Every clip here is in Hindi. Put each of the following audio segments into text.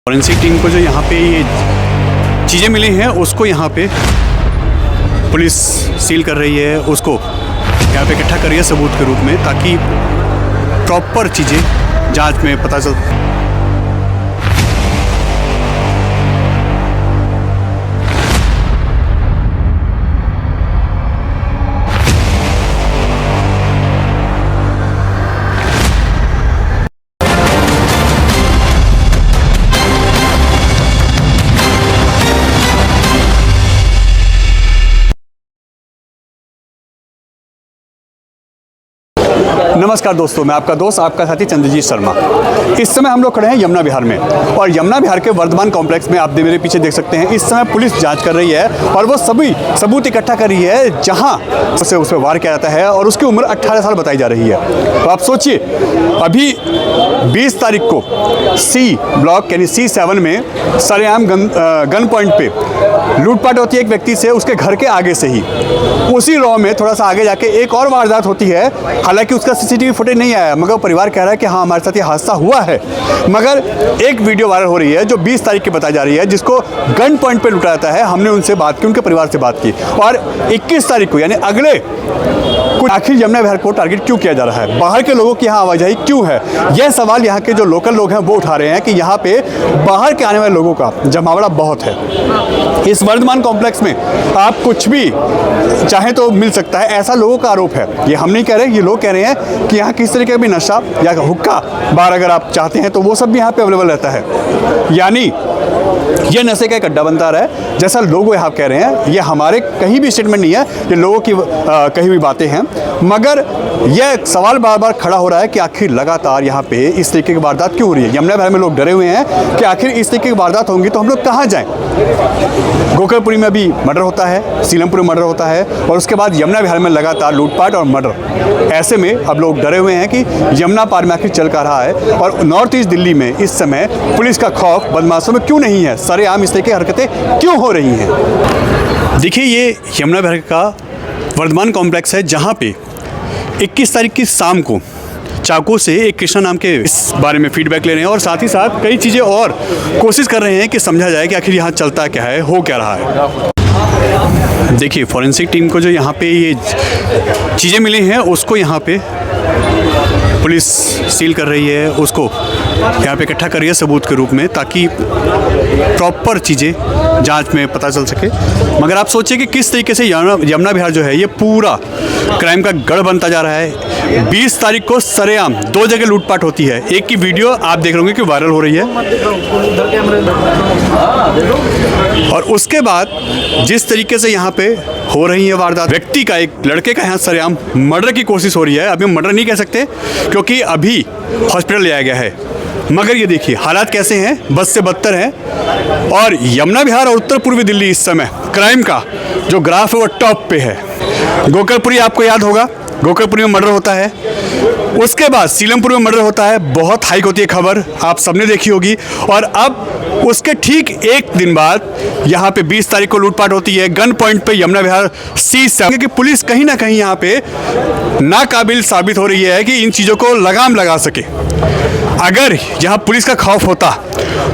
फॉरेंसिक टीम को जो यहाँ पे ये चीज़ें मिली हैं उसको यहाँ पे पुलिस सील कर रही है, उसको यहाँ पे इकट्ठा कर रही है सबूत के रूप में, ताकि प्रॉपर चीज़ें जांच में पता चल। नमस्कार दोस्तों, मैं आपका दोस्त आपका साथी चंद्रजीत शर्मा। इस समय हम लोग खड़े हैं यमुना विहार में, और यमुना विहार के वर्धमान कॉम्प्लेक्स में आप मेरे पीछे देख सकते हैं। इस समय पुलिस जांच कर रही है और वो सभी सबूत इकट्ठा कर रही है जहां उसे उस पर वार किया जाता है, और उसकी उम्र 18 साल बताई जा रही है। तो आप सोचिए, अभी 20 तारीख को सी ब्लॉक यानी C7 में सरेआम गन पॉइंट पे लूटपाट होती है एक व्यक्ति से, उसके घर के आगे से ही। उसी रॉ में थोड़ा सा आगे जाके एक और वारदात होती है। हालांकि उसका CCTV फुटेज नहीं आया, मगर परिवार कह रहा है कि हाँ हमारे साथ ये हादसा हुआ है। मगर एक वीडियो वायरल हो रही है जो 20 तारीख की बताई जा रही है, जिसको गन पॉइंट पे लूटा जाता है। हमने उनसे बात की, उनके परिवार से बात की, और 21 तारीख को यानी अगले कुछ आखिर यमुना विहार को टारगेट क्यों किया जा रहा है, बाहर के लोगों की यहाँ आवाजाही क्यों है, यह सवाल यहाँ के जो लोकल लोग हैं वो उठा रहे हैं कि यहाँ पे बाहर के आने वाले लोगों का जमावड़ा बहुत है। इस वर्धमान कॉम्प्लेक्स में आप कुछ भी चाहें तो मिल सकता है, ऐसा लोगों का आरोप है। ये हम नहीं कह रहे, ये लोग कह रहे हैं कि यहाँ किस तरीके का भी नशा या हुक्का बार अगर आप चाहते हैं तो वो सब भी यहाँ पे अवेलेबल रहता है। यानी ये नशे का एक अड्डा बनता रहा है, जैसा लोग यहाँ कह रहे हैं। ये हमारे कहीं भी स्टेटमेंट नहीं है, ये लोगों की कही हुई बातें हैं। मगर यह सवाल बार बार खड़ा हो रहा है कि आखिर लगातार यहाँ पे इस तरीके की वारदात क्यों हो रही है। यमुना विहार में लोग डरे हुए हैं कि आखिर इस तरीके की वारदात होंगी तो हम लोग कहाँ जाएँ। गोकलपुरी में भी मर्डर होता है, सीलमपुर में मर्डर होता है, और उसके बाद यमुना विहार में लगातार लूटपाट और मर्डर। ऐसे में अब लोग डरे हुए हैं कि यमुना पार में आखिर चल का रहा है, और नॉर्थ ईस्ट दिल्ली में इस समय पुलिस का खौफ बदमाशों में क्यों नहीं है, सरेआम इस तरह की हरकतें क्यों हो रही हैं। देखिए, ये यमुना विहार का वर्धमान कॉम्प्लेक्स है, जहाँ पे 21 तारीख की शाम को चाकू से एक कृष्णा नाम के इस बारे में फीडबैक ले रहे हैं, और साथ ही साथ कई चीज़ें और कोशिश कर रहे हैं कि समझा जाए कि आखिर यहाँ चलता क्या है, हो क्या रहा है। देखिए, फॉरेंसिक टीम को जो यहाँ पे ये चीज़ें मिली हैं उसको यहाँ पे पुलिस सील कर रही है, उसको यहाँ पे इकट्ठा कर रही है सबूत के रूप में, ताकि प्रॉपर चीज़ें जांच में पता चल सके। मगर आप सोचिए कि किस तरीके से यमुना विहार जो है ये पूरा क्राइम का गढ़ बनता जा रहा है। 20 तारीख को सरेआम 2 जगह लूटपाट होती है। एक की वीडियो आप देख रहे होंगे कि वायरल हो रही है, और उसके बाद जिस तरीके से यहाँ पे हो रही है वारदात, व्यक्ति का, एक लड़के का यहाँ सरेआम मर्डर की कोशिश हो रही है। अभी मर्डर नहीं कह सकते क्योंकि अभी हॉस्पिटल ले आया गया है, मगर ये देखिए हालात कैसे हैं, बद से बदतर हैं। और यमुना विहार और उत्तर पूर्वी दिल्ली इस समय क्राइम का जो ग्राफ है वो टॉप पे है। गोकलपुरी आपको याद होगा, गोकलपुरी में मर्डर होता है, उसके बाद सीलमपुर में मर्डर होता है, बहुत हाइक होती है खबर, आप सबने देखी होगी। और अब उसके ठीक एक दिन बाद यहाँ पे 20 तारीख को लूटपाट होती है गन पॉइंट पे यमुना विहार C7, कि पुलिस कहीं ना कहीं यहाँ पे नाकाबिल साबित हो रही है कि इन चीज़ों को लगाम लगा सके। अगर यहाँ पुलिस का खौफ होता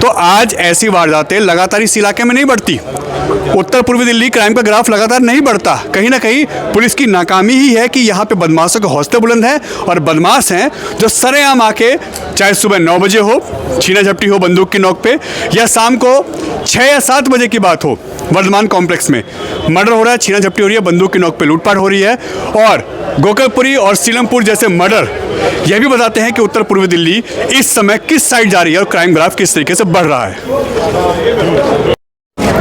तो आज ऐसी वारदातें लगातार इस इलाके में नहीं बढ़ती, उत्तर पूर्वी दिल्ली क्राइम का ग्राफ लगातार नहीं बढ़ता। कहीं ना कहीं पुलिस की नाकामी ही है कि यहाँ पे बदमाशों के हौसले बुलंद हैं, और बदमाश हैं जो सरेआम आके, चाहे सुबह 9 बजे हो, छीना झपटी हो बंदूक की नोक पे, या शाम को 6 या 7 बजे की बात हो, वर्धमान कॉम्प्लेक्स में मर्डर हो रहा है, छीना झपटी हो रही है, बंदूक की नोक पे लूटपाट हो रही है। और गोकलपुरी और सीलमपुर जैसे मर्डर यह भी बताते हैं कि उत्तर पूर्वी दिल्ली इस समय किस साइड जा रही है और क्राइम ग्राफ किस तरीके से बढ़ रहा है।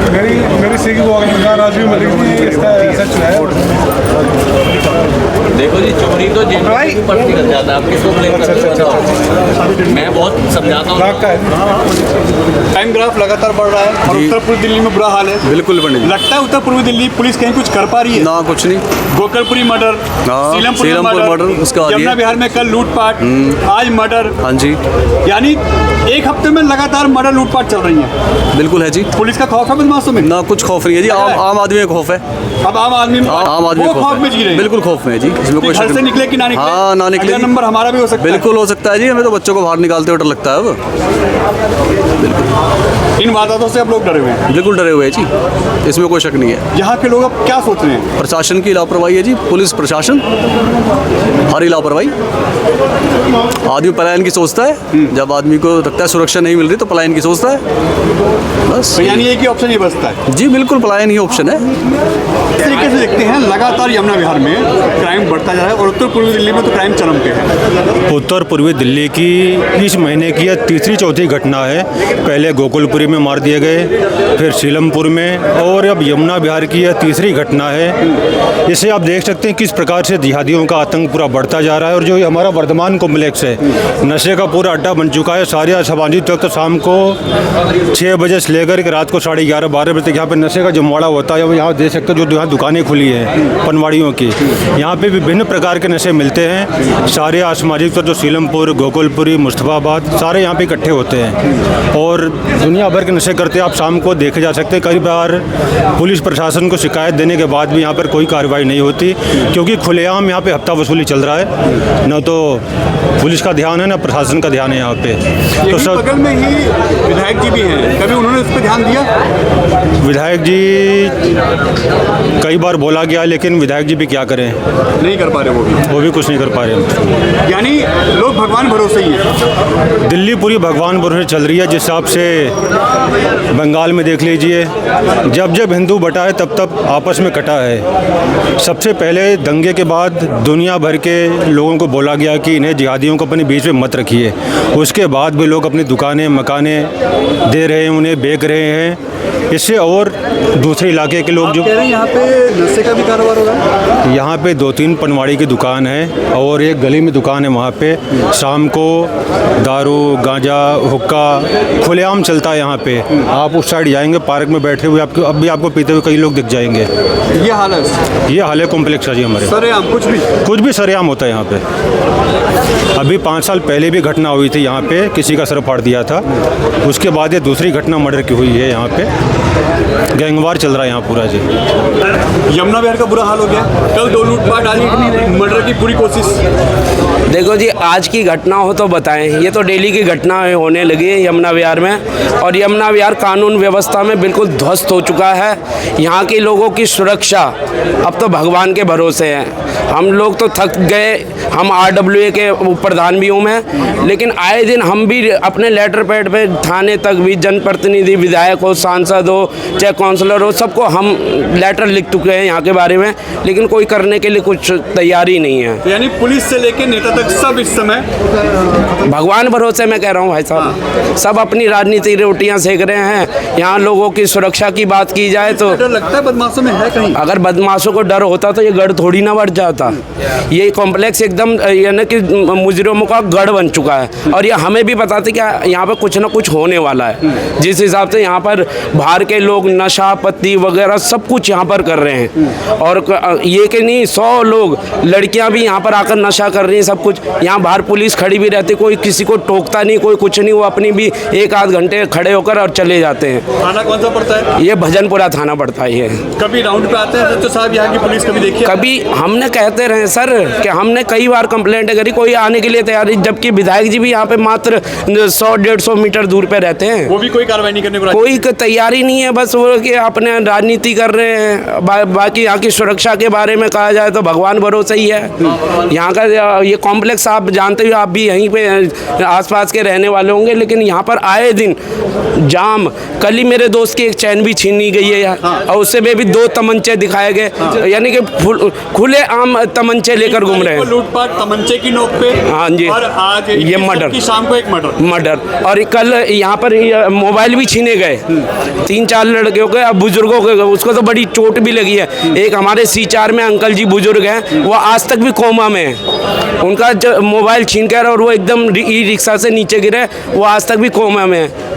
मेरी सीखी वो आज भी मिली सच है। देखो जी, चोरी तो जेल में ऊपर निकल जाता है, आप किसको ब्लेम करते हो? मैं बहुत समझाता हूँ। टाइम ग्राफ लगातार बढ़ रहा है और उत्तर पूर्वी दिल्ली में बुरा हाल है। बिल्कुल बढ़ नहीं लगता है उत्तर पूर्वी दिल्ली पुलिस कहीं कुछ कर पा रही है? ना, कुछ नहीं। गोकलपुरी मर्डर, सीलमपुर मर्डर, उसके बाद यमुना विहार में कल लूटपाट, आज मर्डर। हाँ जी, यानी एक हफ्ते में लगातार मर्डर लूटपाट चल रही है। बिल्कुल है जी। पुलिस का खौफ है बदमाशों में? ना, कुछ खौफ नहीं है जी। आम आदमी में खौफ है। अब आम आदमी खौफ में जी रहे हैं। बिल्कुल खौफ में है जी। इसमें कोई घर से निकले कि ना निकले? हाँ, ना निकले। अगला नंबर हमारा भी हो सकता है। बिल्कुल हो सकता है जी। हमें तो बच्चों को बाहर निकालते हुए डर लगता है अब। बिल्कुल। इन वारदातों से आप लोग डरे हुए हैं। बिल्कुल डरे हुए हैं जी, इसमें कोई शक नहीं है। यहाँ के लोग अब क्या सोच रहे हैं? प्रशासन की लापरवाही है जी, पुलिस प्रशासन हमारी लापरवाही। आदमी पलायन की सोचता है, जब आदमी को लगता है सुरक्षा नहीं मिल रही तो पलायन की सोचता है बस। तो यानी एक ही ऑप्शन ही बचता है। जी बिल्कुल, पलायन ही ऑप्शन है। इस तरीके से देखते हैं लगातार यमुना विहार में क्राइम बढ़ता जा रहा है और उत्तर पूर्वी दिल्ली में तो क्राइम चरम पे है। उत्तर पूर्वी दिल्ली की इस महीने की यह तीसरी चौथी घटना है। पहले गोकुलपुरी में मार दिए गए, फिर सीलमपुर में, और अब यमुना विहार की यह तीसरी घटना है। इसे आप देख सकते हैं किस प्रकार से जिहादियों का आतंक पूरा बढ़ता जा रहा है। और जो हमारा वर्धमान कॉम्प्लेक्स है, नशे का पूरा अड्डा बन चुका है। सारे सामाजिक तक शाम को 6 बजे से लेकर के रात को 11:30-12 बजे तक यहाँ पे नशे का जमवाड़ा होता है। यहाँ देख सकते हो जो यहाँ दुकानें खुली हैं पनवाड़ियों की, यहाँ पे विभिन्न प्रकार के नशे मिलते हैं। सारे असामाजिक तत्व जो सीलमपुर, गोकुलपुरी, मुस्तफाबाद सारे यहाँ पे इकट्ठे होते हैं और दुनिया भर के नशे करते हैं। आप शाम को देखे जा सकते हैं, कई बार पुलिस प्रशासन को शिकायत देने के बाद भी यहाँ पर कोई कार्रवाई नहीं होती, क्योंकि खुलेआम यहाँ पे हफ्ता वसूली चल रहा है। न तो पुलिस का ध्यान है, न प्रशासन का ध्यान है यहाँ पे। तो सब बगल में ही विधायक जी भी हैं, कभी उन्होंने इस पर ध्यान दिया? विधायक जी कई बार बोला गया, लेकिन विधायक जी भी क्या करें, नहीं कर पा रहे वो भी कुछ नहीं कर पा रहे। यानी लोग भगवान भरोसे ही है। दिल्ली पूरी भगवान भरोसे चल रही है। जिस हिसाब से बंगाल में देख लीजिए, जब जब हिंदू बटा है तब तब आपस में कटा है। सबसे पहले दंगे के बाद दुनिया भर के लोगों को बोला गया कि इन्हें जिहादियों को अपने बीच में मत रखिए। उसके बाद भी लोग अपनी दुकानें मकानें दे रहे हैं, उन्हें बेच रहे हैं। इससे और दूसरे इलाके के लोग जो कह रहे हैं यहाँ पे नशे का भी कारोबार हो रहा है। यहाँ पे 2-3 पनवाड़ी की दुकान है और एक गली में दुकान है। वहाँ पे शाम को दारू, गांजा, हुक्का खुलेआम चलता है। यहाँ पे आप उस साइड जाएंगे, पार्क में बैठे हुए आपको अब भी आपको पीते हुए कई लोग दिख जाएंगे। ये हाल है, ये हाल है कॉम्प्लेक्स है जी हमारे। सरेआम कुछ भी सरेआम होता है यहाँ पे। अभी 5 साल पहले भी घटना हुई थी यहाँ पे, किसी का सर फाड़ दिया था। उसके बाद ये दूसरी घटना मर्डर की हुई है। यहाँ पे गैंगवार चल रहा है यहाँ पूरा जी। यमुना विहार का बुरा हाल हो गया। कल 2 लूटपाट, आज मर्डर की पूरी कोशिश। देखो जी, आज की घटना हो तो बताएं। ये तो डेली की घटना होने लगी है यमुना विहार में, और यमुना विहार कानून व्यवस्था में बिल्कुल ध्वस्त हो चुका है। यहाँ के लोगों की सुरक्षा अब तो भगवान के भरोसे है। हम लोग तो थक गए। हम RWA के प्रधान भी हूँ मैं, लेकिन आए दिन हम भी अपने लेटर पैड पे थाने तक भी जनप्रतिनिधि, विधायक हो, सांसद हो, चाहे काउंसलर हो, सबको हम लेटर लिख चुके हैं यहाँ के बारे में, लेकिन कोई करने के लिए कुछ तैयारी नहीं है। यानी पुलिस से लेकर नेता तक सब इस समय भगवान भरोसे मैं कह रहा हूँ भाई साहब, सब अपनी राजनीति रोटियां सेक रहे हैं। यहाँ लोगों की सुरक्षा की बात की जाए तो डर लगता है बदमाशों में है कहीं। अगर बदमाशों को डर होता तो ये गढ़ थोड़ी ना बढ़ जाता। ये कॉम्प्लेक्स एकदम यानी कि मुजरिमों का गढ़ बन चुका है, और ये हमें भी बताते कि यहाँ पर कुछ ना कुछ होने वाला है। जिस हिसाब से यहाँ पर बाहर के लोग नशा पत्ती वगैरह सब कुछ यहाँ पर कर रहे हैं, और ये कि नहीं 100 लोग, लड़कियाँ भी यहाँ पर आकर नशा कर रही हैं। सब कुछ यहाँ बाहर पुलिस खड़ी भी रहती, कोई किसी को टोकता नहीं, कोई कुछ नहीं। वो अपनी भी 1-8 घंटे खड़े होकर और चले जाते हैं। थाना कौन सा पड़ता है? ये भजनपुरा थाना पड़ता है। ये कभी राउंड पे आते हैं तो साहब यहाँ की पुलिस कभी देखी? कभी हमने कहते रहे सर कि हमने कई बार कंप्लेंट करी, कोई आने के लिए तैयार नहीं, जबकि विधायक जी भी यहाँ पे मात्र 100-150 मीटर दूर पे रहते हैं। वो भी कोई कार्रवाई नहीं करने को राजी? कोई तैयारी नहीं है, बस वो कि अपने राजनीति कर रहे हैं। बाकी यहाँ की सुरक्षा के बारे में कहा जाए तो भगवान भरोसे ही है। यहाँ का ये कॉम्प्लेक्स आप जानते हो, आप भी यहीं पे आसपास के रहने वाले होंगे, लेकिन यहाँ पर आए दिन जाम। कल ही मेरे दोस्त की एक चैन भी छीनी गई है और उससे में भी 2 तमंचे दिखाए गए, यानी कि खुले आम तमंचे लेकर घूम रहे हैं। लूटपाट तमंचे की नोक पे। हाँ जी। और आज ये मर्डर की शाम को एक मर्डर। और कल यहाँ पर मोबाइल भी छीने गए 3-4 लड़कियों के, अब बुजुर्गों के, उसको तो बड़ी चोट भी लगी है। एक हमारे C4 में अंकल जी बुजुर्ग हैं, वो आज तक भी कोमा में हैं। उनका जो मोबाइल छीन कर और वो एकदम ई-रिक्शा से नीचे गिरे, वो आज तक भी कोमा में है।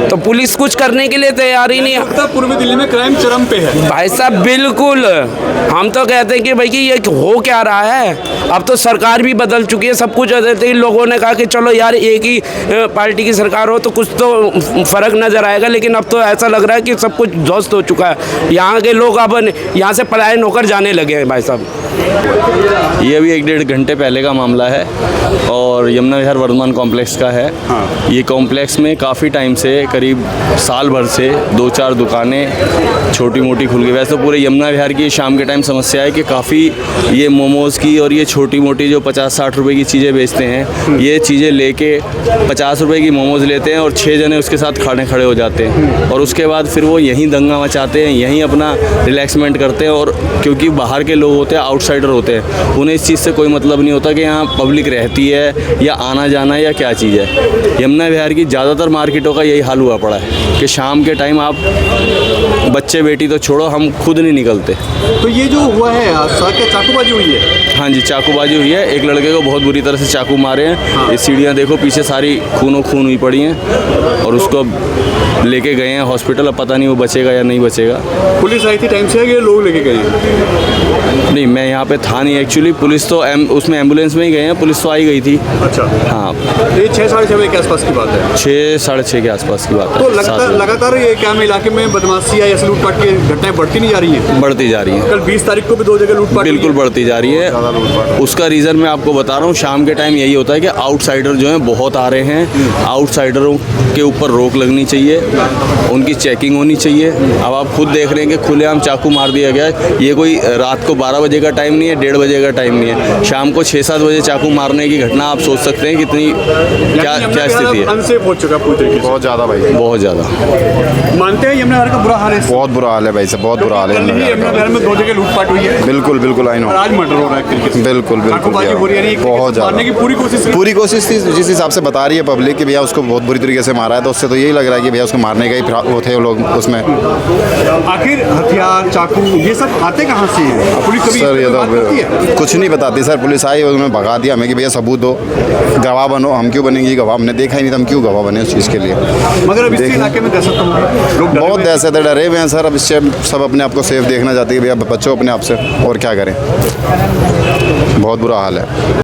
तो पुलिस कुछ करने के लिए तैयार ही नहीं है। उत्तर पूर्वी दिल्ली में क्राइम चरम पे है भाई साहब, बिल्कुल। हम तो कहते हैं कि भाई कि ये हो क्या रहा है। अब तो सरकार भी बदल चुकी है, सब कुछ लोगों ने कहा कि चलो यार एक ही पार्टी की सरकार हो तो कुछ तो फर्क नजर आएगा, लेकिन अब तो ऐसा लग रहा है कि सब कुछ ध्वस्त हो चुका है। यहाँ के लोग अब यहाँ से पलायन होकर जाने लगे हैं भाई साहब। ये अभी 1-1.5 घंटे पहले का मामला है और यमुना विहार वर्धमान कॉम्प्लेक्स का है। ये कॉम्प्लेक्स में काफ़ी टाइम से करीब साल भर से 2-4 दुकानें छोटी मोटी खुल गई। वैसे तो पूरे यमुना विहार की शाम के टाइम समस्या है कि काफ़ी ये मोमोज़ की और ये छोटी मोटी जो 50-60 रुपए की चीज़ें बेचते हैं, ये चीज़ें लेके 50 रुपए की मोमोज़ लेते हैं और 6 जने उसके साथ खाने खड़े हो जाते हैं और उसके बाद फिर वो यहीं दंगा मचाते हैं, यहीं अपना रिलैक्समेंट करते हैं। और क्योंकि बाहर के लोग होते हैं, आउटसाइडर होते हैं, उन्हें इस चीज़ से कोई मतलब नहीं होता कि यहाँ पब्लिक रहती है या आना जाना या क्या चीज़ है। यमुना विहार की ज़्यादातर मार्केटों का यही हाल हुआ पड़ा है कि शाम के टाइम आप बच्चे बेटी तो छोड़ो, हम खुद नहीं निकलते। तो ये जो हुआ है हादसा, क्या चाकूबाजी हुई है? हाँ जी, चाकूबाजी हुई है। एक लड़के को बहुत बुरी तरह से चाकू मारे हैं। ये सीढ़ियाँ देखो पीछे सारी खून हुई पड़ी हैं और उसको लेके गए हैं हॉस्पिटल। अब पता नहीं वो बचेगा या नहीं बचेगा। पुलिस आई थी टाइम से, ये लोग लेके गए हैं? नहीं, मैं यहाँ पे था नहीं एक्चुअली। पुलिस तो उसमें एम्बुलेंस में ही गए हैं, पुलिस तो आई गई थी। अच्छा, हाँ, ये 6-6:30 बजे के आसपास की बात है। 6-6:30 के आसपास की बात तो है। लगातार ये क्या इलाके में बदमाशी या ऐसे लूटपाट की घटनाएं बढ़ती नहीं जा रही हैं? बढ़ती जा रही हैं। कल 20 तारीख को भी 2 जगह लूटपाट बिल्कुल बढ़ती जा रही है। उसका रीज़न मैं आपको बता रहा हूँ। शाम के टाइम यही होता है कि आउटसाइडर जो हैं बहुत आ रहे हैं। आउटसाइडरों के ऊपर रोक लगनी चाहिए, उनकी चेकिंग होनी चाहिए। अब आप खुद देख रहे हैं कि खुलेआम चाकू मार दिया गया है। ये कोई रात को 12 बजे का टाइम नहीं है, 1:30 बजे का टाइम नहीं है। शाम को 6-7 बजे चाकू मारने की घटना आप सोच सकते हैं कितनी क्या स्थिति है। अनसेफ हो चुका पूरी तरीके से। बहुत ज़्यादा भाई, बहुत ज़्यादा। मानते हैं यमुना विहार का बुरा हाल है? बहुत बुरा हाल है भाई साहब, बहुत बुरा हाल है यमुना विहार में 2 जगह लूटपाट हुई है। बिल्कुल बिल्कुल, आई नो। और आज मर्डर हो रहा है एक तरीके से। बिल्कुल चाकूबाजी हो रही है, बिल्कुल, बहुत मारने की ज़्यादा। पूरी कोशिश थी। जिस हिसाब से बता रही है पब्लिक कि भैया उसको बहुत बुरी तरीके से मारा है, तो उससे तो यही लग रहा है कि भैया उसको मारने का ही वो थे वो लोग उसमें। आखिर हथियार, चाकू, ये सब आते कहाँ से हैं? पुलिस कभी सर ये बात करती है? तो कुछ नहीं बताती सर। पुलिस आई, उन्होंने भगा दिया हमें कि भैया सबूत दो, गवाह बनो। हम क्यों बनेंगे गवाह? हमने देखा ही नहीं, तो हम क्यों गवाह बने उस चीज़ के लिए? मगर अब इस इलाके में दहशत तो होगी, लोग बहुत दहशत है, डरे हुए हैं सर। अब इससे सब अपने आप को सेफ देखना चाहते हैं कि भैया बच्चों अपने आप से, और क्या करें। बहुत बुरा हाल है।